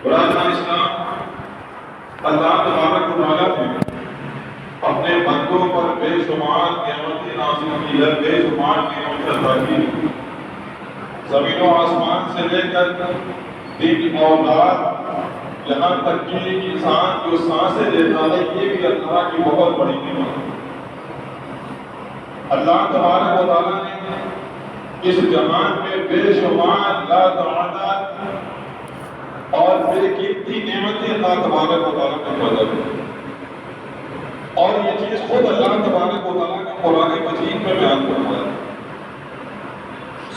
برادران اسلام، اللہ تبارک و تعالیٰ نے اپنے بندوں پر بے شمار نعمتیں نازل کی ہے، بے شمار نعمتیں عطا کی۔ زمین و آسمان سے لے کر دل اولاد یہاں تک کہ انسان جو سانسیں لیتا ہے، یہ بھی اللہ کی بہت بڑی نعمت ہے۔ اللہ تبارک و تعالیٰ نے اس جہان میں بے شمار لاتعداد اور بے قیمتی نعمتیں اللہ تبارک و تعالیٰ نے پیدا کی، اور یہ چیز خود اللہ تبارک و تعالیٰ نے قرآن مجید میں بیان فرمایا ہے۔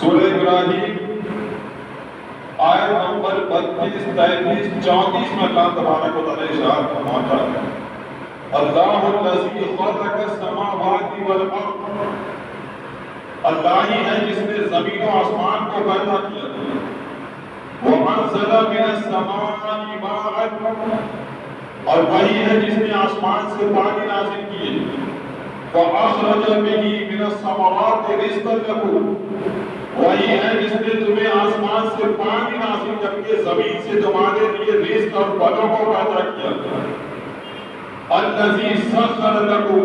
سورہ ابراہیم آیت نمبر 32، 33، 34 میں اللہ تبارک و تعالیٰ ارشاد فرماتا ہے: اللہ الذی خلق السماوات والارض، اللہ ہی ہے جس نے زمین و آسمان کو پیدا کیا، وَأَنزَلَ مِنَ السَّمَاءِ مَاءً، اور وہی ہے جس نے آسمان سے پانی نازل کیے، وَأَخْرَجَ بِهِ مِنَ الثَّمَرَاتِ رِزْقًا لَكُمْ، وہی ہے جس نے تمہیں آسمان سے پانی نازل کر کے زمین سے تمہارے لیے رزق اور پھلوں کو پیدا کیا۔ الَّذِي سَخَّرَ لَكُمْ،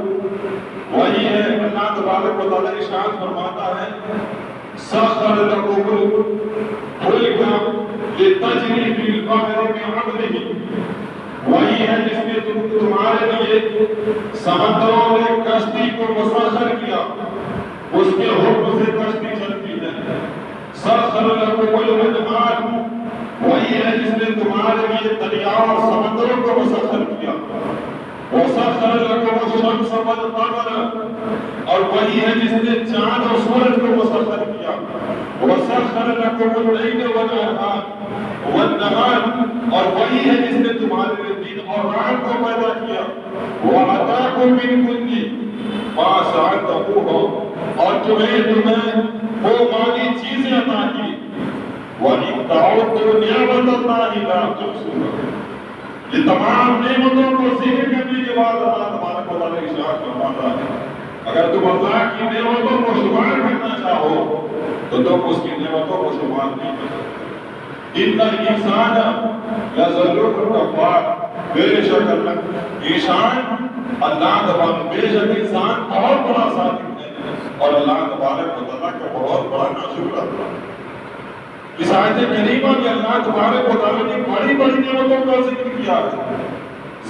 وہی ہے اللہ تبارک و تعالیٰ ارشاد فرماتا ہے: سَخَّرَ لَكُمُ الْفُلْكَ لِتَجْرِيَ فِي الْبَحْرِ بِأَمْرِهِ، وہی ہے جس نے تمہارے لیے سمندروں میں کشتی کو مسخر کیا، اس کے حکم سے کشتی چلتی ہے۔ سَخَّرَ لَكُمُ الْأَنْهَارَ، وہی ہے جس نے تمہارے لیے دریاؤں اور سمندروں کو مسخر کیا۔ وَسَخَّرَ لَكُمُ الشَّمْسَ وَالْقَمَرَ، اور وہی ہے جس نے چاند اور سورج کو مسخر کیا۔ وَسَخَّرَ لَكُمُ اللَّيْلَ وَالنَّهَارَ والنہار، اور وہی ہے جس نے تمہارے لیے دن اور رات کو پیدا کیا۔ وَآتَاكُم مِّن كُلِّ مَا سَأَلْتُمُوهُ، اور تمہیں وہ مالی چیزیں عطا کی۔ وَإِن تَعُدُّوا نِعْمَتَ اللَّهِ لَا تُحْصُوهَا، یہ تمام نعمتوں کو ذکر کرنے کے بعد اللہ تبارک و تعالیٰ ارشاد فرماتا ہے: اگر تم اللہ کی نعمتوں کو شمار کرنا چاہو تو تم اس کی نعمتوں کو شمار نہیں کر سکتے۔ ان الانسان لظلوم کفار، بے شک انسان بہت بڑا ظالم ہے اور اللہ تبارک و تعالیٰ کا بہت بڑا ناشکرا ہے۔ اس آیت کریمہ میں اللہ تبارک و تعالیٰ نے بڑی بڑی نعمتوں کا ذکر کیا ہے۔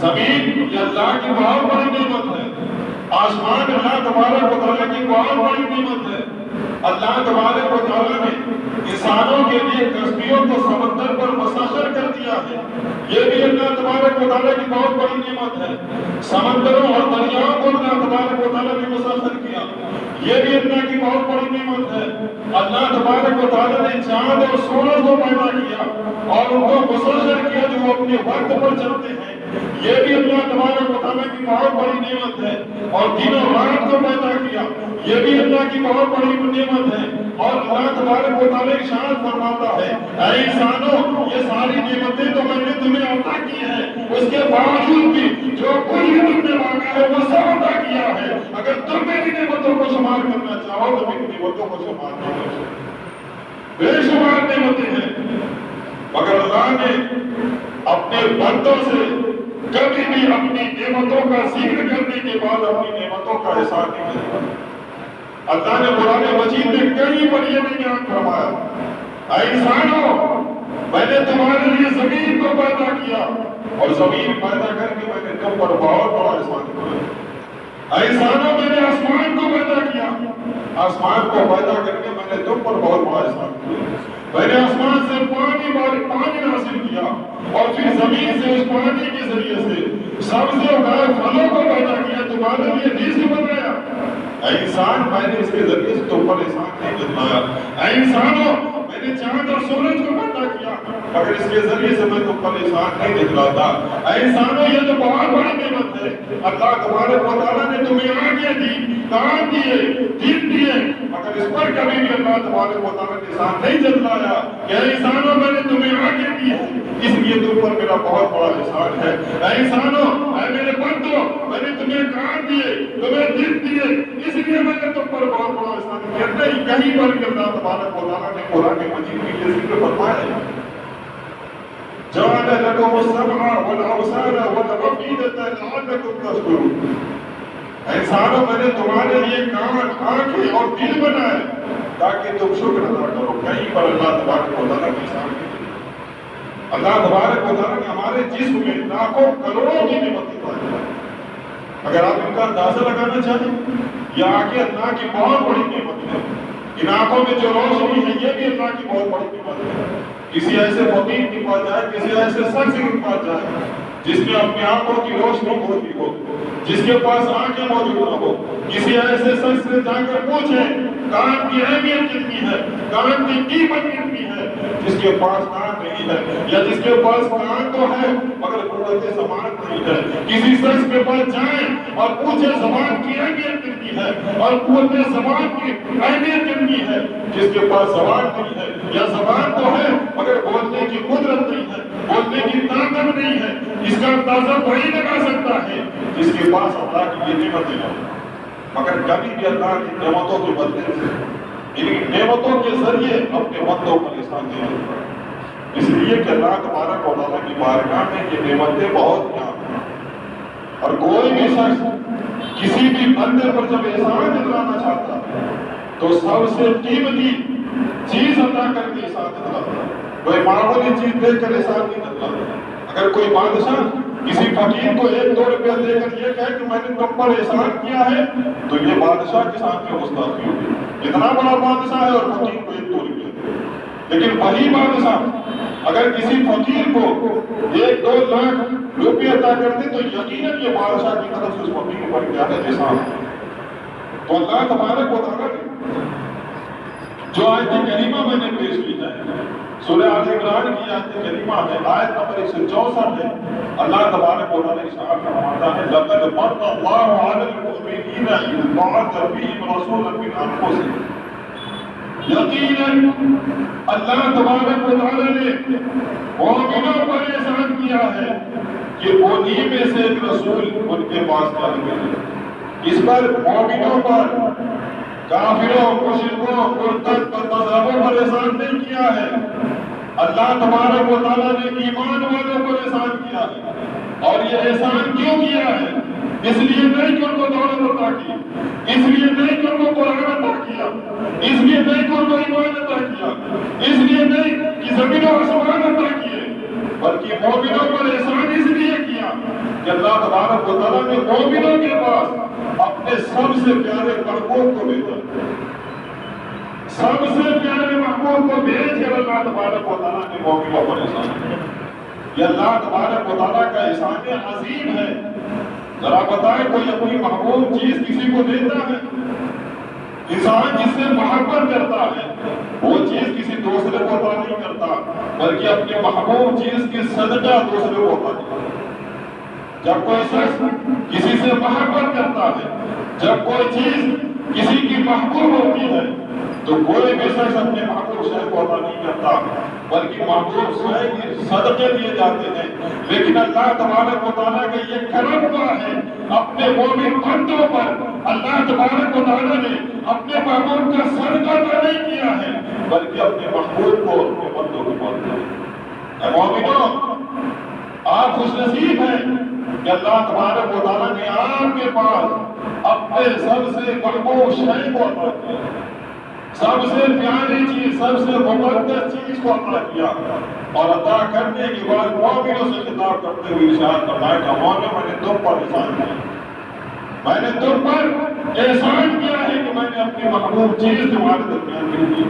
زمین یہ اللہ کی بہت بڑی نعمت ہے، آسمان اللہ تبارک و تعالیٰ کی بہت بڑی نعمت ہے۔ اللہ تبارک و تعالیٰ نے انسانوں کے لیے کشتیوں کو سمندر پر مسخر کر دیا ہے، یہ بھی اللہ تبارک و تعالیٰ کی بہت بڑی نعمت ہے۔ سمندروں اور دریاؤں کو اللہ تبارک و تعالیٰ نے مسخر کیا، یہ بھی اللہ کی بہت بڑی نعمت ہے۔ اللہ تبارک و تعالیٰ نے چاند اور سورج کو پیدا کیا اور ان کو مسخر کیا جو وہ اپنے وقت پر چلتے ہیں، یہ بھی اللہ تبارک و تعالیٰ کی بہت بڑی نعمت ہے۔ اور دن اور رات کو پیدا کیا، یہ بھی اللہ کی بہت بڑی نعمت ہے۔ اور اللہ تبارک و تعالیٰ ارشاد فرماتا ہے: اے انسانوں، یہ ساری نعمتیں تو میں نے تمہیں عطا کی ہیں، اس کے باوجود بھی جو کچھ بھی تم نے مانگا ہے وہ سب عطا کیا ہے۔ اگر تم میری نعمتوں کو شمار کرنا چاہو تو میری نعمتوں کو شمار نہیں کر سکتے، بے شمار نعمتیں ہیں، مگر اللہ نے اپنے بندوں سے کبھی بھی اپنی نعمتوں کا ذکر کرنے کے بعد اپنی نعمتوں کا احسان نہیں کیا۔ اللہ نے قرآن مجید میں کئی بار یہ بیان فرمایا: اے انسانوں، میں نے تمہارے لیے زمین کو پیدا کیا اور زمین پیدا کر کے میں نے تم پر بہت بڑا احسان کیا۔ اے انسانوں، میں نے آسمان کو پیدا کیا، آسمان کو پیدا کر کے میں نے تم پر بہت بڑا احسان کیا۔ میں نے آسمان سے پانی نازل کیا اور پھر زمین سے اس پانی کے ذریعے سے سبزے اگائے پھلوں کو پیدا کیا، تمہارے لیے رزق بنایا۔ اے انسان، میں نے اس کے ذریعے سے تم پر احسان نہیں جتلایا۔ اے انسانوں، میں نے چاند اور سورج کو پیدا کیا مگر اس کے ذریعے سے میں تم پر احسان نہیں جتلاتا۔ اے انسانوں، یہ تو بہت بڑی نعمت ہے، اللہ تبارک و تعالیٰ نے تمہیں آنکھیں دی، کان دیے، دل دیے، مگر اس پر کبھی بھی اللہ تبارک و تعالیٰ نے احسان نہیں جتلایا کہ اے انسانوں، میں نے تمہیں آنکھیں دی ہے، اس لیے تم پر میرا بہت بڑا احسان ہے۔ اے انسانوں، اے میرے بندوں، میں نے تمہیں کان دیے، تمہیں دل دیے، اس لیے میں نے تم پر بہت بڑا احسان کیا۔ نہیں، کہیں پر اللہ تبارک و تعالیٰ نے قرآن مجید میں یہ ذکر فرمایا ہے۔ جوان وجعل لكم السمع والابصار والافئدة لعلكم تشكرون. انسانوں میں نے تمہارے لیے کان، آنکھیں اور دل بنائے تاکہ تم شکر ادا کرو. کہیں پر اللہ تبارک و تعالیٰ کی شان کی. اللہ تبارک و تعالیٰ نے ہمارے جسم میں لاکھوں کروڑوں کی نعمتیں پائی. اگر آپ ان کا اندازہ لگانا چاہیں، یہ آنکھیں اللہ کی بہت بڑی نعمت ہے. ان آنکھوں میں جو روشنی ہے یہ بھی اللہ کی بہت بڑی نعمت ہے. کسی ایسے فقیر کے پاس جائے، کسی ایسے شخص کے پاس جائے جس میں اپنی آنکھوں کی روشنی ہوتی ہو، جس کے پاس آنکھیں موجود نہ ہو، کسی ایسے شخص سے جا کر پوچھیں کان کی اہمیت کتنی ہے، کان کی قیمت کتنی ہے. جس کے پاس کان نہیں ہے یا جس کے پاس کان تو ہے مگر قوت زبان نہیں ہے، کسی شخص کے پاس جائیں اور پوچھیں زبان کی اہمیت کتنی ہے اور قوت زبان کی اہمیت کتنی ہے. جس کے پاس زبان نہیں ہے یا زبان تو ہے مگر بولنے کی قدرت نہیں ہے، بولنے کی طاقت نہیں ہے، اس کا اندازہ وہی لگا سکتا ہے جس کے پاس اللہ کی یہ نعمتیں ہیں. مگر کبھی بھی اللہ کی نعمتوں کے بدلے سے ان نعمتوں کے ذریعے اپنے بندوں پر احسان دیا. اس لیے کہ اللہ تبارک و تعالیٰ کی بارگاہ میں یہ نعمتیں بہت اہم ہیں. اور کوئی بھی شخص کسی بھی بندے پر جب احسان جتلانا چاہتا ہے تو سب سے قیمتی چیز عطا کر کے احسان جتلاتا ہے. کوئی معمولی چیز دے کر احسان نہیں جتلاتا. اگر کوئی بادشاہ کسی فقیر کو 1-2 روپیہ دے کر یہ کہے کہ میں نے تم پر احسان کیا ہے تو یہ بادشاہ کے سامنے گستاخی ہوگی. اتنا بڑا بادشاہ ہے اور فقیر کو 1-2 روپیہ دے. لیکن وہی بادشاہ اگر کسی فقیر کو 1-2 لاکھ روپیہ عطا کر دے تو یقیناً یہ بادشاہ کی طرف سے اس فقیر پر کیا ہے احسان. تو اللہ تبارک و تعالیٰ نے جو آیت کریمہ میں نے پیش کی ہے سورہ آل عمران کی آیت کریمہ ہے، آیت نمبر 164 ہے. اللہ تبارک و تعالیٰ ارشاد فرماتا ہے لَقَدْ مَنَّ اللَّهُ عَلَى الْمُؤْمِنِينَ إِذْ بَعَثَ فِيهِمْ رَسُولًا مِنْ أَنفُسِهِمْ. یقیناً اللہ تبارک و تعالیٰ نے مومنوں پر احسان کیا ہے کہ انہی میں سے ایک رسول ان کے پاس جاری کرے. اس پر مومنوں پر، کافروں، مشرکوں، مرتد اور مذہبوں پر احسان نہیں کیا ہے. اللہ تبارک و تعالیٰ نے ایمان والوں پر احسان کیا ہے. اور یہ احسان کیوں کیا ہے؟ اس لیے نہیں کہ ان کو دولت عطا کی، اس لیے نہیں کہ ان کو قرآن عطا کیا، اس لیے نہیں کہ ان کو ایمان عطا کیا، اس لیے نہیں کہ زمین و آسمان عطا کیے، بلکہ مومنوں پر احسان اس لیے کیا کہ اللہ تبارک و تعالیٰ نے مومنوں کے پاس اپنے سب سے پیارے محبوب کو بھیجا. سب سے پیارے محبوب کو بھیج کر اللہ تبارک و تعالیٰ نے مومنوں پر احسان کیا. یہ اللہ تبارک و تعالیٰ کا احسان عظیم ہے. ذرا بتائیں کوئی اپنی محبوب چیز کسی کو دیتا ہے؟ انسان جس سے محبت کرتا ہے وہ چیز کسی دوسرے کو عطا نہیں کرتا بلکہ اپنی محبوب چیز کے صدقہ دوسرے کو عطا کرتا ہے. جب کوئی شخص کسی سے محبت کرتا ہے، جب کوئی چیز کسی کی محبوب ہوتی ہے تو کوئی بھی شخص اپنے محبوب شے کو عطا نہیں کرتا بلکہ محبوب شے کے صدقے دیے جاتے ہیں. لیکن اللہ تبارک و تعالیٰ کا یہ کرم ہوا ہے اپنے مومن بندوں پر. اللہ تبارک و تعالیٰ نے اپنے محبوب کا صدقہ عطا نہیں کیا ہے بلکہ اپنے محبوب کو اپنے بندوں کو بات دیا. اے مومنوں، آپ خوش نصیب ہیں کہ اللہ تبارک و تعالیٰ نے آپ کے پاس اپنے سب سے محبوب شے کو عطا کیا، سب سے پیاری چیز، سب سے مقدس چیز کو عطا کیا. اور عطا کرنے کے بعد مومنوں سے خطاب کرتے ہوئے ارشاد فرمایا کہ مومنوں میں نے تم پر احسان کیا، میں نے تم پر احسان کیا ہے کہ میں نے اپنی محبوب چیز تمہارے درمیان رکھ دی.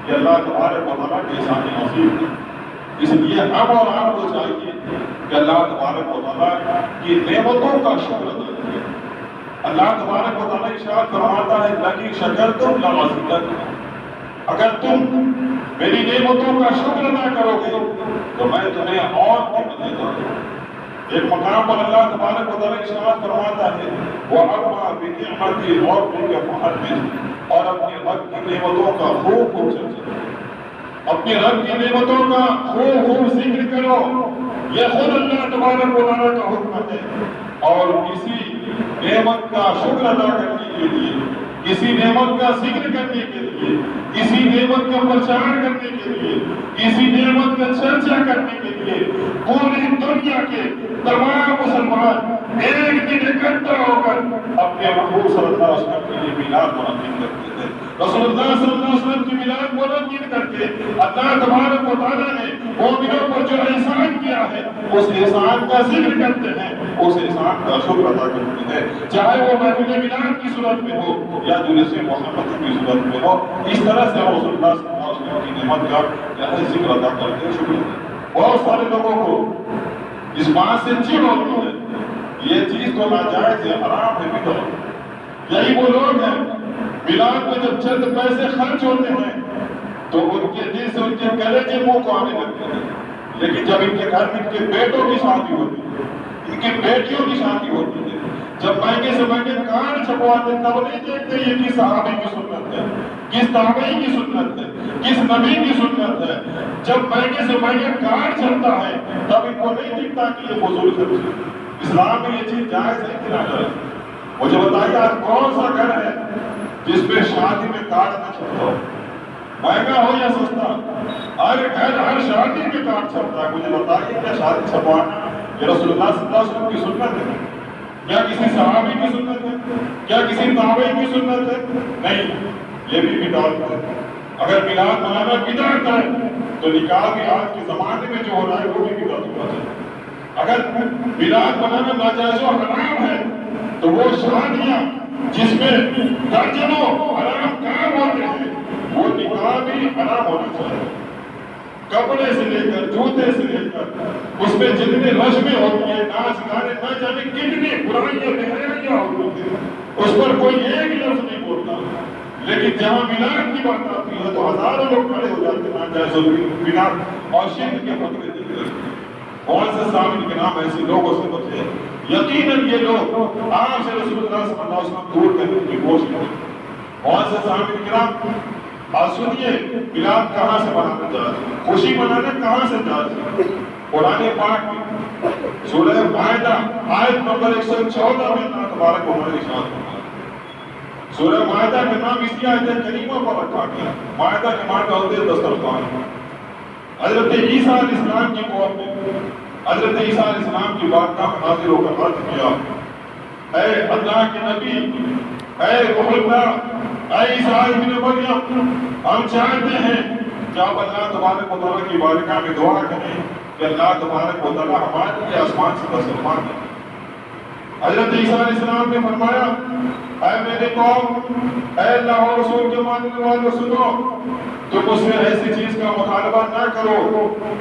یہ اللہ تبارک و تعالیٰ کے احسان عظیم ہے. اس لیے ہم اور آپ کو چاہیے کہ اللہ تبارک و تعالیٰ کی نعمتوں کا شکر ادا کریں. اللہ تبارک و تعالیٰ ارشاد فرماتا ہے لئن شکرتم لأزیدنکم. اگر تم میری نعمتوں کا شکر ادا کرو گے تو میں تمہیں اور نعمتیں دے دوں. ایک مقام پر اللہ تبارک و تعالیٰ ارشاد فرماتا ہے وَأَمَّا بِنِعْمَتِ رَبِّكَ فَحَدِّثْ. اور اپنے رب کی نعمتوں کا خوب خوب چرچا کرو، اپنے رب کی نعمتوں کا خوب خوب ذکر کرو. یہ خود اللہ تبارک و تعالیٰ کا حکم ہے. اور کسی نعمت کا شکر ادا کرنے کے لیے، کسی نعمت کا ذکر کرنے کے لیے، کسی نعمت کا پرچار کرنے کے لیے، کسی نعمت کا چرچا کرنے کے لیے کے تمام مسلمان ایک دن اکٹھا ہو کر اپنے محبوب صلی اللہ علیہ وسلم کے لیے میلاد منعقد کرتے تھے. رسول اللہ صلی اللہ علیہ وسلم کی میلاد منعقد کر کے اللہ تبارک و تعالیٰ نے مومنوں پر جو احسان کیا ہے اس احسان کا ذکر کرتے ہیں, اس احسان کا شکر ادا کرتے ہیں, چاہے وہ محفل میلاد کی صورت میں ہو یا جلوس محمد کی صورت میں ہو. اس طرح سے رسول اللہ صلی اللہ علیہ وسلم کی نعمت کا ذکر ادا کرتے ہیں, شکر. بہت سارے لوگوں کو اس بات سے چڑ ہوتی ہے یہ چیز تو ناجائز ہے, حرام ہے, بدعت. یہی وہ لوگ ہیں میلاد میں جب چند پیسے خرچ ہوتے ہیں تو ان کے دل سے ان کے گلے کے منہ کو آنے لگتے ہیں, لیکن جب ان کے گھر میں ان کے بیٹوں کی شادی ہوتی ہے, ان کی بیٹیوں کی شادی ہوتی ہے, جب مہنگے سے مہنگے کارڈ چھپواتے تب نہیں دیکھتے یہ کس صحابی کی سنت ہے, کس تابعی کی سنت ہے, کس نبی کی سنت ہے. جب مہنگے سے مہنگے کارڈ چلتا ہے تب ان کو نہیں دکھتا کہ یہ فضول خرچ ہے. اسلام میں یہ چیز جائز ہے کہ نہ جائز؟ مجھے بتائیے آج کون سا گھر ہے جس میں شادی میں کارڈ نہ چھپتا ہو, مہنگا ہو یا سستا؟ ہر گھر ہر شادی میں کارڈ چھپتا ہے. مجھے بتائیے کیا شادی چھپوانا یہ رسول اللہ صلی اللہ علیہ وسلم کی سنت ہے؟ کیا کسی صحابی کی سنت ہے؟ کیا کسی تابعی کی سنت ہے؟ نہیں, یہ بھی بدعت ہے. اگر میلاد منانا بدعت ہے تو نکاح بھی آج کے زمانے میں جو ہو رہا ہے وہ بھی بدعت ہونا چاہیے. اگر میلاد منانا ناجائز و حرام ہے تو وہ شادیاں جس میں درجنوں حرام کام ہوتے ہیں وہ نکاح بھی حرام ہونا چاہیے. کپڑے سے لے کر جوتے سے لے کر اس میں جتنے رسمیں ہوتی ہیں, ناچ گانے, نہ جانے کتنی برائیاں بہرائیاں ہوتی ہیں, اس پر کوئی ایک لفظ نہیں بولتا. لیکن جہاں میلاد کی بات آتی ہے تو ہزاروں لوگ کھڑے ہو جاتے ہیں ناجائز میلاد اور شرک کے فتوے دیتے ہیں. کون سے صاحب کے نام ایسے لوگوں سے بچے؟ یقیناً یہ لوگ آپ سے رسول اللہ صلی اللہ علیہ وسلم دور کرنے کی کوشش کرتے. کون سے صاحب کے نام؟ آج سنیے میلاد کہاں سے منانا چاہتے ہیں, خوشی منانا کہاں سے چاہتے ہیں؟ قرآن پاک میں سورہ مائدہ آیت نمبر 114 میں اللہ تبارک و تعالیٰ ارشاد فرمایا. سورہ مائدہ کا نام اسی آیت کریمہ پر رکھا گیا. مائدہ کے معنی ہوتے ہیں دسترخوان. حضرت عیسیٰ علیہ السلام کی قوم نے حضرت عیسیٰ علیہ السلام کی بارگاہ میں حاضر ہو کر عرض کیا, اے اللہ کے نبی, اے روح اللہ, اے عیسیٰ ابن مریم, ہم چاہتے ہیں کہ آپ اللہ تبارک و تعالیٰ کی بارگاہ میں دعا کریں کہ اللہ تبارک و تعالیٰ ہمارے لیے آسمان سے دسترخوان دے. حضرت عیسیٰ علیہ السلام نے فرمایا, اے میرے قوم, اے اللہ اور رسول کے ماننے والوں سنو, تم اس میں ایسی چیز کا مطالبہ نہ کرو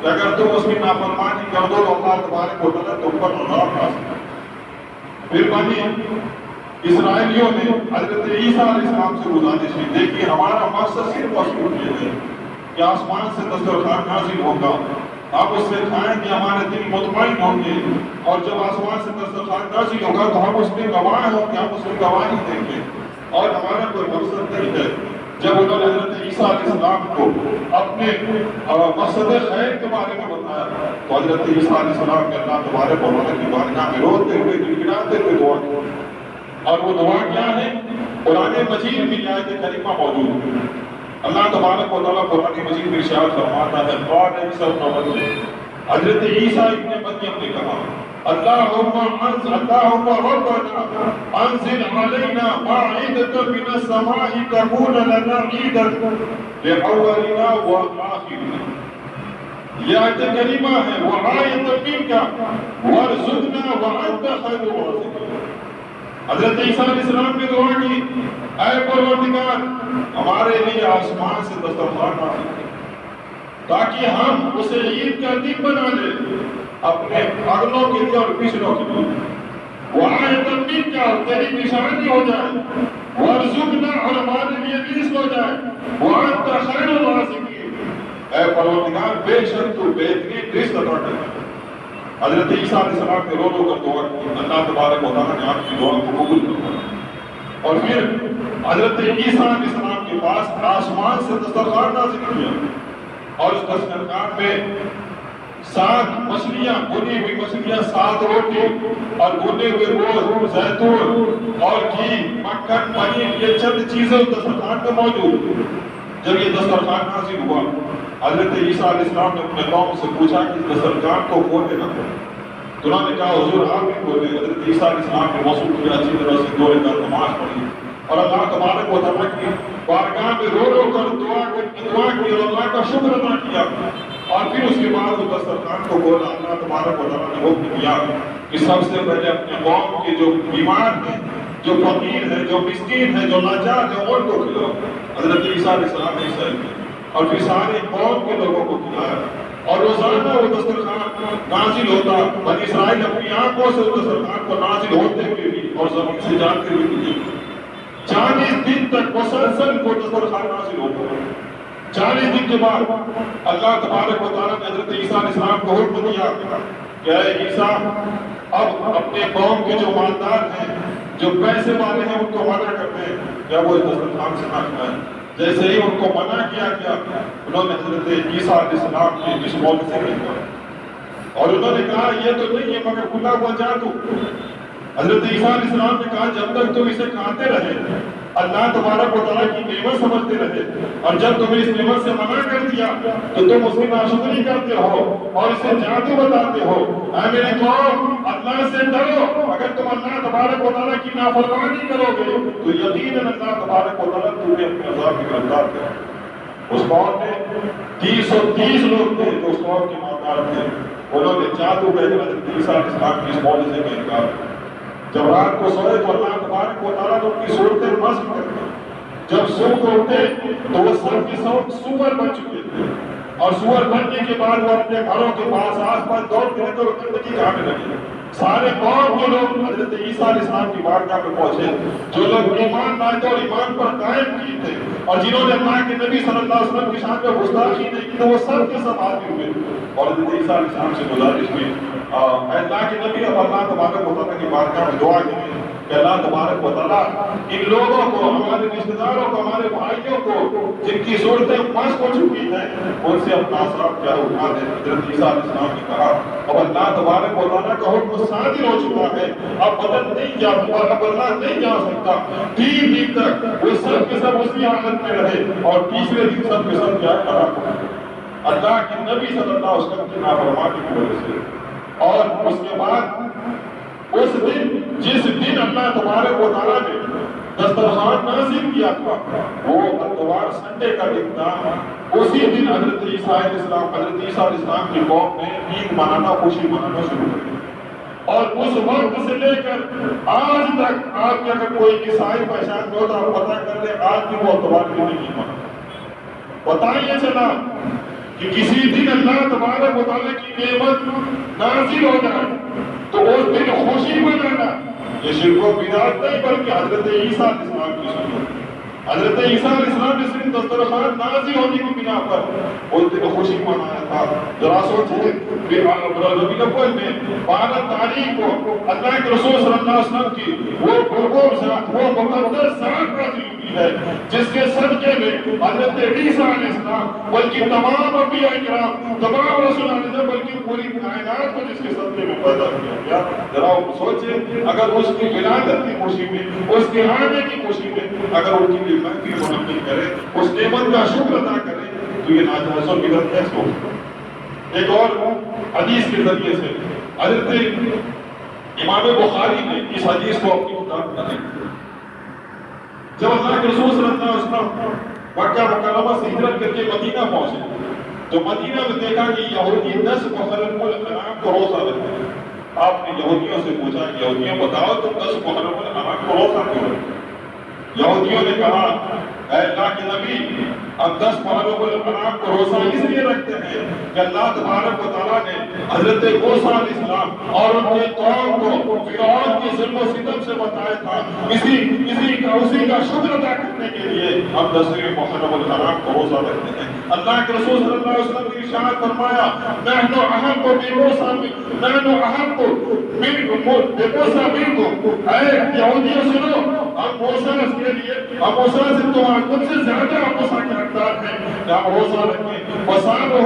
کہ اگر تم اس کی نافرمانی کر دو تو اللہ تبارک و تعالیٰ تم پر عذاب ڈال سکتا ہے. پھر بنی اسرائیلیوں نے حضرت عیسیٰ علیہ السلام سے گزارش کی, دیکھیے ہمارا مقصد صرف مشہور یہ ہے کہ آسمان سے دسترخوان نازل ہوگا, آپ اس سے کھائیں گے, ہمارے دل مطمئن ہوں گے, اور جب آسمان سے دسترخوان نازل ہوگا تو ہم اس میں گواہ ہوں گے, ہم اس میں گواہی دیں گے, اور ہمارا کوئی مقصد نہیں ہے. جب انہوں نے حضرت عیسیٰ علیہ السلام کو اپنے مقصد خیر کے بارے میں بتایا تو حضرت عیسیٰ علیہ السلام نے اللہ تبارک و تعالیٰ کی بارگاہ میں روتے ہوئے گڑگڑاتے ہوئے دعا کی. اور وہ دعا کیا ہے؟ قرآن مجید میں آیت کریمہ موجود ہے. اللہ تبارک و تعالیٰ قرآن مجید میں ارشاد فرماتا ہے, قال عیسیٰ ابن مریم, حضرت عیسیٰ ابن مریم نے کہا, اللہم ربنا انزل علینا مائدۃ من السماء تکون لنا عیدۃ لأولنا وآخرنا. یہ آیت کریمہ ہے, وآیۃ منک وارزقنا وانت خیر الرازقین. حضرت عیسیٰ علیہ السلام نے دعا کی, اے پروردگار ہمارے لیے آسمان سے دسترخوان نازل کر تاکہ ہم اسے عید کا دن بنا لیں اپنے اگلوں کے لیے اور پچھلوں کے لیے. وآیۃ منک, تیری نشانی ہو جائے, وارزقنا, اور ہمارے لیے رزق ہو جائے, وانت خیر الرازقین, اے پروردگار بے شک تو بہترین رزق عطا کرتا ہے. حضرت عیسیٰ علیہ السلام نے رو کر دعا کی, اللہ تبارک و تعالیٰ نے آپ کی دعا کو قبول کیا. اور پھر حضرت عیسیٰ علیہ السلام کے پاس آسمان سے دسترخوان نازل کیا, اور اس دسترخوان میں 7 مچھلیاں, بھنی ہوئی مچھلیاں, 7 روٹی اور بھنے ہوئے گوشت, زیتون اور گھی, مکھن, پنیر, یہ چند چیزیں اس دسترخوان میں موجود. جب یہ دسترخوان نازل ہوا حضرت عیسیٰ علیہ السلام نے اپنے قوم سے پوچھا کہ دسترخوان کو کون لے گا؟ تو انہوں نے کہا حضور آپ بھی بولے. حضرت عیسیٰ علیہ السلام کے موصول کی اچھی طرح سے 2 رکعت نماز پڑھی اور اللہ تبارک و تعالیٰ کی بارگاہ میں رو رو کر دعا کی اور اللہ کا شکر ادا کیا. اور پھر اس کے بعد وہ دسترخوان کو کھولا. اللہ تبارک و تعالیٰ نے حکم دیا کہ سب سے پہلے اپنے قوم کے جو بیمار ہیں, جو فقیر ہیں, جو مسکین ہیں, جو لاچار ہیں, ان کو کھلاؤ. حضرت عیسیٰ علیہ السلام نے ایسا کیا اور پھر سارے قوم کے لوگوں کو کھلایا. اور روزانہ وہ دسترخوان نازل ہوتا. بنی اسرائیل اپنی آنکھوں سے اس دسترخوان کو نازل ہوتے ہوئے بھی اور زمین سے جانتے ہوئے بھی 40 دن تک مسلسل وہ دسترخوان نازل ہوتا. 40 دن کے بعد اللہ تبارک و تعالیٰ نے حضرت عیسیٰ علیہ السلام کو حکم دیا کہ اے عیسیٰ اب اپنے قوم کے جو مالدار ہیں, جو پیسے والے ہیں, ان کو منع کرتے ہیں کیا وہ دسترخوان سے نہ کھائیں. جیسے ہی ان کو منع کیا گیا انہوں نے حضرت عیسیٰ علیہ السلام کے اس موت سے کہا اور انہوں نے کہا یہ تو نہیں ہے مگر کھلا ہوا جادو. حضرت عیسیٰ علیہ السلام نے کہا جب تک تم اسے کھاتے رہے, اللہ تبارک و تعالیٰ کی نعمت سمجھتے رہے, اور جب تمہیں اس نعمت سے منع کر دیا تو تم اس کی ناشکری کرتے ہو اور اسے جادو بتاتے ہو. اے میرے قوم, اللہ سے ڈرو. اگر تم اللہ تبارک و تعالیٰ کی نافرمانی کرو گے تو یقیناً اللہ تبارک و تعالیٰ تمہیں اپنے عذاب میں گرفتار کرے. اس قوم میں 330 لوگ تھے جو اس قوم کے مالدار تھے. انہوں نے جادو کہہ کر حضرت عیسیٰ علیہ السلام کی اس معجزے کا انکار کیا. جب رات کو سوئے تو اللہ تبارک و تعالیٰ نے ان کی صورتیں مسخ کر دی. جب صبح کو اٹھے تو وہ سب کے سب سور بن چکے تھے, اور سور بننے کے بعد وہ اپنے گھروں کے پاس آس پاس دوڑتے رہتے اور گندگی کھانے لگے. سارے قوم کے لوگ حضرت عیسیٰ علیہ السلام کی بارگاہ میں پہنچے. جو لوگ ایمان لائے اور ایمان پر قائم کیے تھے اور جنہوں نے اللہ کے نبی صلی اللہ علیہ وسلم کی شان میں گستاخی نہیں کی تو وہ سب کے سب حاضر ہوئے اور حضرت عیسیٰ علیہ السلام سے گزارش ہوئی اے اللہ کے نبی اب اللہ تبارک و تعالیٰ کی بارگاہ میں دعا کریں کہ اللہ تبارک و تعالیٰ ان لوگوں کو, ہمارے رشتہ داروں کو, ہمارے بھائیوں کو جن کی صورتیں مسخ ہو چکی ہیں ان سے اپنا عذاب کیا اٹھا دے. حضرت عیسیٰ علیہ السلام نے کہا اب اللہ تبارک و تعالیٰ کا حکم صادر ہو چکا ہے, اب بدل نہیں جا اب اللہ نہیں جا سکتا. 3 دن تک وہ سب کے سب اسی حالت میں رہے اور تیسرے دن سب کے سب کیا ہلاک ہو گئے اللہ کے نبی صلی اللہ علیہ وسلم کی نافرمانی کی وجہ سے. اور اس کے بعد اس دن جس دن اللہ تبارک و تعالیٰ نے دسترخوان نازل کیا تھا وہ اتوار سنڈے کا دن تھا. اسی دن حضرت عیسیٰ علیہ السلام کی قوم نے عید منانا, خوشی منانا شروع کر دیا. اور اس وقت سے لے کر آج تک آپ کے اگر کوئی عیسائی پہچان میں ہو تو آپ پتہ کر لیں آج بھی وہ اتوار کے دن نہیں منا. بتائیے چلا کہ کسی دن اللہ تبارک و تعالیٰ کی نعمت نازل ہو جائے تو اس دن خوشی منانا یہ شرک و بدعت نہیں بلکہ حضرت عیسیٰ علیہ السلام کی سنت. حضرت عیسیٰ علیہ السلام نے صرف دسترخوان نازل ہونے کی بنا پر اس دن خوشی منایا تھا. ذرا سوچیں ربیع الاول میں 12 تاریخ کو اللہ کے رسول صلی اللہ علیہ وسلم کی وہ مقدس ذات نازل ہوئی ہے جس کے صدقے میں حضرت عیسیٰ علیہ السلام بلکہ تمام انبیاء کرام, تمام رسول اللہ بلکہ پوری کائنات کو جس کے صدقے میں پیدا کیا گیا. ذرا سوچیں اگر اس کی ولادت کی خوشی میں, اس کے آنے کی خوشی میں اگر ان کی محفل منعقد کرے, اس نعمت کا شکر ادا کرے تو یہ ناجائز و بدعت کیسے ہو سکتا ہے. ایک اور حدیث کے ذریعے سے حضرت امام بخاری نے اس حدیث کو اپنی کتاب میں لکھا. جب اللہ کے رسول صلی اللہ علیہ وسلم مکہ مکرمہ سے ہجرت کر کے مدینہ پہنچے تو مدینہ میں دیکھا کہ یہودی 10 محرم الحرام کو روزہ رکھتے ہیں. آپ نے یہودیوں سے پوچھا کہ یہودیوں بتاؤ تم 10 محرم الحرام کو روزہ کیوں رکھتے ہیں؟ یہودیوں نے کہا اے اللہ کے نبی ہم 10 محرم الحرام کو روزہ اس لیے رکھتے ہیں کہ اللہ تبارک و تعالیٰ نے حضرت موسیٰ علیہ السلام اور ان کے قوم کو فرعون کی ظلم و ستم سے بچایا تھا. اسی کا شکر ادا کرنے کے لیے ہم 10 محرم الحرام کو روزہ رکھتے ہیں. اللہ کے رسول صلی اللہ علیہ وسلم نے ارشاد فرمایا نحن احق بموسیٰ منکم. اے یہودیوں سنو, ہم موسیٰ کے لیے ہم موسیٰ سے تم سے زیادہ موسیٰ کے حقدار ہیں کہ ہم روزہ رکھیں. وصامہ,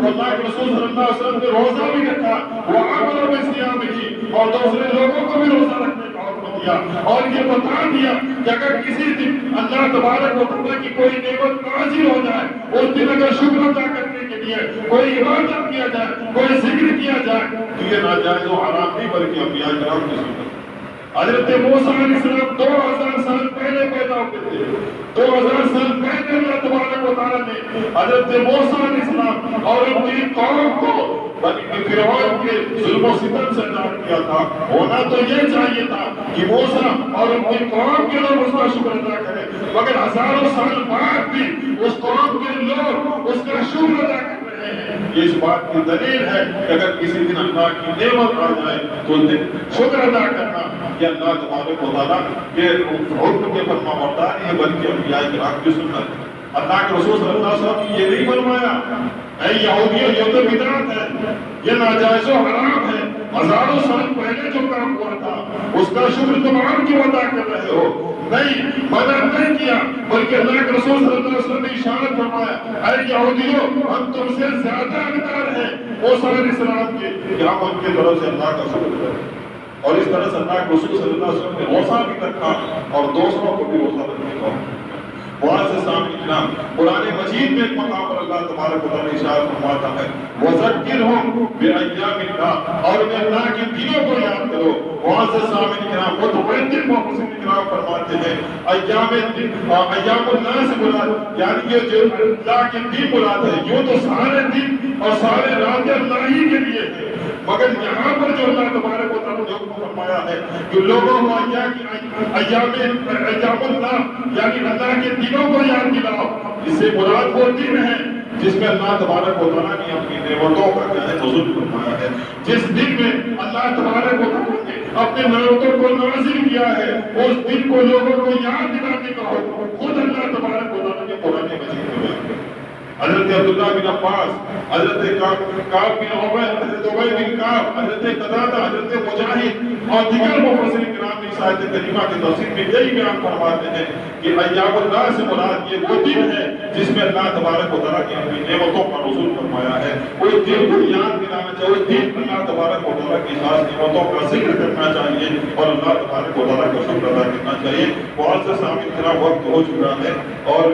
اللہ کے رسول صلی اللہ علیہ وسلم نے روزہ بھی رکھا. وعمل بصیامہ, اور دوسرے لوگوں کو بھی روزہ رکھنے کا حکم دیا اور یہ بتا دیا کہ اگر کسی دن اللہ تبارک و تعالیٰ کی کوئی نعمت نازل ہو جائے اس دن اگر شکر ادا کرنے کے لیے کوئی عبادت کیا جائے، کوئی ذکر کیا جائے تو یہ ناجائز و حرام نہیں بلکہ انبیاء کرام کی سنت۔ حضرت موسیٰ علیہ السلام 2000 سال پہلے پیدا ہوئے تھے، 2000 سال پہلے اللہ تبارک و تعالیٰ نے حضرت موسیٰ علیہ السلام اور اپنی قوم کو فرعون کے ظلم و ستم سے آزاد کیا تھا۔ ہونا تو یہ چاہیے تھا کہ موسیٰ اور اپنی قوم کے لوگ اس کا شکر ادا کریں، مگر ہزاروں سال بعد بھی اس قوم کے لوگ اس کا شکر ادا کر رہے ہیں۔ یہ اس بات کی دلیل ہے کہ اگر کسی دن اللہ کی نعمت آ جائے تو شکر ادا کرنا یہ اللہ تبارک و تعالیٰ کے حکم کے فرما برداری ہے بلکہ انبیاء کرام کی سنت ہے۔ اللہ کے رسول صلی اللہ علیہ وسلم نے یہ نہیں فرمایا اے یہودیوں یہ تو بدعت ہے، یہ ناجائز و حرام ہے، ہزاروں سال پہلے جو کام ہوا تھا اس کا شکر تم آج کیوں ادا کر رہے ہو؟ نہیں، منع نہیں کیا، بلکہ اللہ کے رسول صلی اللہ علیہ وسلم نے اشارت فرمایا اے یہودیوں ہم تم سے زیادہ حقدار ہیں موسیٰ علیہ السلام کے کہ ہم ان کی طرف سے اللہ کا شکر کریں۔ اور اس طرح سے اللہ کے رسول صلی اللہ علیہ وسلم نے روزہ بھی رکھا اور دوسروں کو بھی روزہ رکھنے کا بہت سے سامنے کرام قرآن مجید میں ایک مقام پر اللہ تبارک و تعالیٰ اشارت فرماتا ہے وَذَكِّرْهُمْ بِأَيَّامِ اللَّهِ اور انہیں اللہ کے دنوں کو یاد کرو۔ بہت سے سامنے کرام متواتر محسن کرام فرماتے ہیں ایام اللہ سے مراد یعنی یہ جو اللہ کے دن مراد ہے، یوں تو سارے دن اور سارے راتیں اللہ ہی کے لیے ہیں، مگر یہاں پر جو اللہ تبارک و تعالیٰ نے حکم فرمایا ہے کہ لوگوں کو ایام اللہ یعنی اللہ کے دنوں کو یاد دلاؤ، اس سے مراد وہ دن ہے جس میں اللہ تبارک و تعالیٰ نے اپنی نعمتوں کا کیا ہے نزول فرمایا ہے، جس دن میں اللہ تبارک و تعالیٰ نے اپنے نعمتوں کو نازل کیا ہے، اس دن کو لوگوں کو یاد دلانے کا حکم خود اللہ تبارک و تعالیٰ نے قرآن مجید میں بیان کیا۔ حضرت عبداللہ بن عباس، حضرت کعب بن عبید، حضرت عبید بن کعب، حضرت قتادہ، حضرت مجاہد اور دیگر مفسرین کرام نے اس آیت کریمہ کی تفسیر میں یہی بیان فرماتے ہیں کہ ایام اللہ سے مراد یہ وہ دن ہے جس میں اللہ تبارک و تعالیٰ نے اپنی نعمتوں کا نزول فرمایا ہے۔ اس دن کو یاد دلانا چاہیے، اس دن اللہ تبارک و تعالیٰ کی خاص نعمتوں کا ذکر کرنا چاہیے اور اللہ تبارک و تعالیٰ کا شکر ادا کرنا چاہیے۔ بہت سے سامنے کرام وقت ہو چکا ہے اور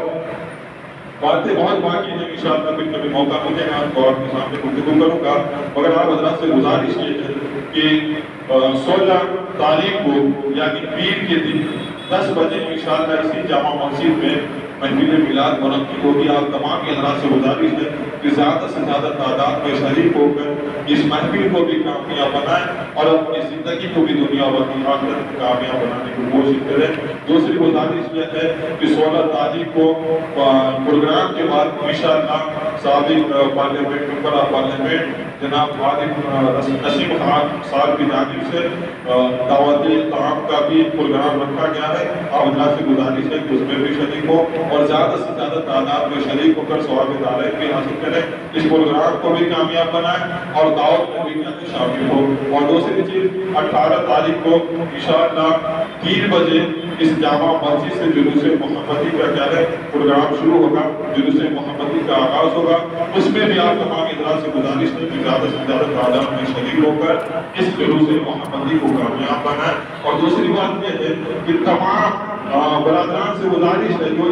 باتیں بہت باقی ہیں، انشاءاللہ پھر کبھی موقع ملے گا تو آپ کے سامنے گفتگو کروں گا، مگر آپ حضرات سے گزارش یہ ہے کہ 16 تاریخ کو یعنی پیر کے دن 10 بجے انشاءاللہ اسی جامع مسجد میں محفل میلاد منعقد ہوگی۔ آپ تمام حضرات سے گزارش ہے کہ زیادہ سے زیادہ تعداد میں شریک ہو کر اس محفل کو بھی کامیاب بنائیں اور اپنی زندگی کو بھی دنیا و آخرت میں کامیاب بنانے کی کوشش کریں۔ دوسری گزارش یہ ہے کہ 16 تاریخ کو پروگرام کے بعد انشاءاللہ سابق پارلیمنٹ ممبر آف پارلیمنٹ جناب نسیم خان صاحب کی جانب سے دعوت طعام کا بھی پروگرام رکھا گیا ہے۔ آپ حضرات سے گزارش ہے کہ اس میں بھی شریک ہو اور زیادہ سے زیادہ تعداد میں شریک ہو کر ثواب دارین بھی حاصل کریں، اس پروگرام کو بھی کامیاب بنائیں اور دعوت میں بھی شامل ہو۔ اور دوسری چیز 18 تاریخ کو انشاءاللہ 3 بجے اس جامع مسجد سے جلوس محمدی کا کیا ہے پروگرام شروع ہوگا، جلوس محمدی کا آغاز ہوگا۔ اس میں بھی آپ تمام حضرات سے گزارش ہے کہ زیادہ سے زیادہ تعداد میں شریک ہو کر اس جلوس محمدی کو کامیاب بنائیں۔ اور دوسری بات یہ ہے کہ تمام برادران سے گزارش ہے جو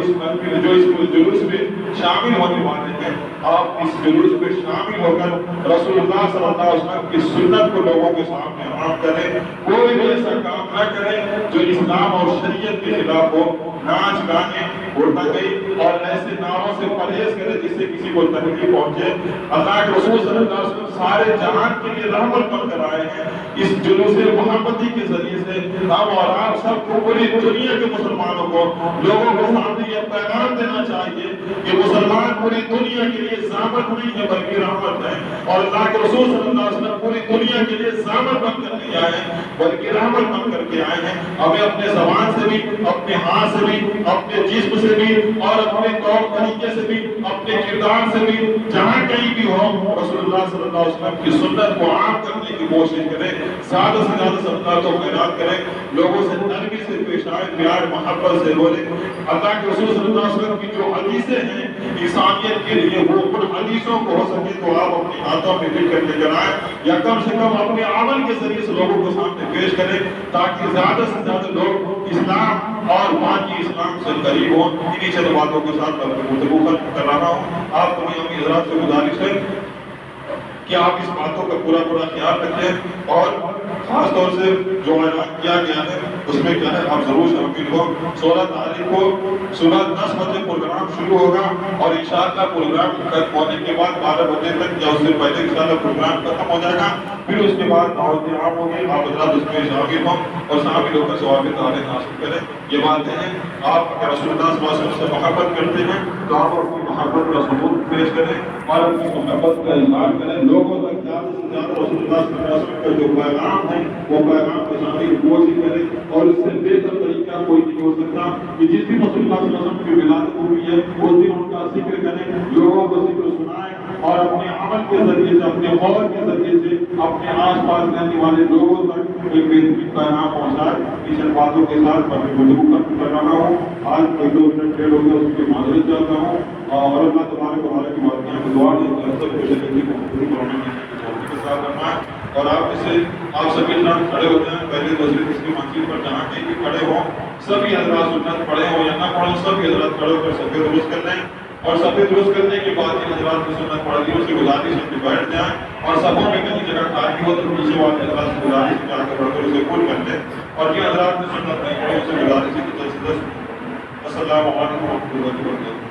اس جلوس میں شامل ہونے والے ہیں، آپ اس جلوس میں شامل ہو کر رسول اللہ صلی اللہ علیہ وسلم کی سنت کو لوگوں کے سامنے عام کریں، کوئی بھی ایسا کام نہ کریں جو اسلام اور شریعت کے خلاف ہو، ناچ گانے گئی اور ایسے ناموں سے پرہیز کرے جس سے کسی کو تکلیف پہنچے۔ اللہ کے رسول صلی اللہ علیہ وسلم سارے جہان کے لیے رحمت بن کر آئے ہیں، اس جلوس محمدی کے ذریعے سے ہم اور آپ سب کو پوری دنیا کے مسلمانوں کو لوگوں کے سامنے یہ پیغام دینا چاہیے کہ مسلمان پوری دنیا کے لیے ضامن نہیں ہے بلکہ رحمت ہے، اور اللہ کے رسول صلی اللہ علیہ وسلم پوری دنیا کے لیے ضامن بن کر نہیں آئے ہیں بلکہ رحمت بن کر کے آئے ہیں۔ ہمیں اپنے زبان سے بھی، اپنے ہاتھ سے بھی، اپنے جسم سے بھی اور اپنے طور طریقے سے بھی، اپنے کردار سے بھی، جہاں کہیں بھی ہو رسول اللہ صلی اللہ علیہ وسلم کی سنت کو عام کرنے کی کوشش کریں، زیادہ سے زیادہ صدقات و خیرات کریں، لوگوں سے نرمی سے پیش آئے، پیار محبت سے بولیں۔ اللہ کے رسول صلی اللہ علیہ وسلم کی جو حدیثیں ہیں انسانیت کے لیے، وہ ان حدیثوں کو ہو سکے تو آپ اپنے ہاتھوں میں لکھ کر لے کر آئیں یا کم سے کم اپنے عمل کے ذریعے سے لوگوں کے سامنے پیش کریں تاکہ زیادہ سے زیادہ لوگ اسلام اور ماں کی اسلام سے قریب ہوں۔ انہی چند باتوں کے ساتھ گفتگو ختم کرنا رہا ہوں. آپ تمہیں ہم حضرات سے گزارش ہے کہ آپ اس باتوں کا پورا خیال رکھیں اور خاص طور سے جو اعلان کیا گیا ہے اس میں کیا ہے آپ ضرور شامل ہو. 16 تاریخ کو صبح 10 بجے پروگرام شروع ہوگا اور انشاءاللہ پروگرام ختم ہونے کے بعد 12 بجے تک یا اس سے پہلے انشاءاللہ پروگرام ختم ہو جائے گا. پھر اس کے بعد دعوت عام ہوگی. آپ حضرات اس میں شامل ہوں اور شامل ہو کر ثواب تعالیٰ حاصل کریں. یہ باتیں ہیں آپ رسول اللہ صلی اللہ علیہ وسلم سے محبت کرتے ہیں تو آپ اپنی محبت کا ثبوت پیش کریں اور اپنی محبت کا اظہار کریں. لوگوں تک زیادہ سے زیادہ رسول اللہ صلی اللہ علیہ وسلم کا جو پیغام ہے وہ پیغام کو شامل کی کوشش کریں اور اس سے بہتر طریقہ کوئی نہیں ہو سکتا کہ جس دن رسول اللہ صلی اللہ علیہ وسلم کی ولادت ہوئی ہے اس دن ان کا ذکر کریں, لوگوں کو ذکر سنائیں اور اپنے عمل کے ذریعے سے اپنے قول کے ذریعے سے اپنے آس پاس رہنے والے لوگوں تک ایک بہترین پیغام پہنچائے. اس باتوں کے ساتھ میں گفتگو ختم کر رہا ہوں. آج 2 منٹ ڈیڑھ ہو گیا اس کی معذرت چاہتا ہوں اور اللہ تبارک و تعالیٰ کی بات کی دعا اور آپ سبھی حضرات کھڑے ہو جائیں. پہلے مسجد اس کی مسجد پر جہاں کہیں بھی کھڑے ہوں سبھی حضرات سنت پڑھے ہوں یا نہ پڑھو سبھی حضرات کھڑے ہو کر صفے درست کر لیں اور صفے درست کرنے کے بعد ان حضرات کی سنت پڑھنے سے گزارش ہے کہ بیٹھ جائیں اور صفوں میں کہیں جگہ خالی ہو تو پیچھے والے حضرات سے گزارش ہے کہ آ کے بڑھ کر اسے پور کر لیں اور جن حضرات کی سنت نہیں پڑھے اسے گزارش ہے کہ جلد سے جلد. السلام علیکم ورحمۃ اللہ وبرکاتہ.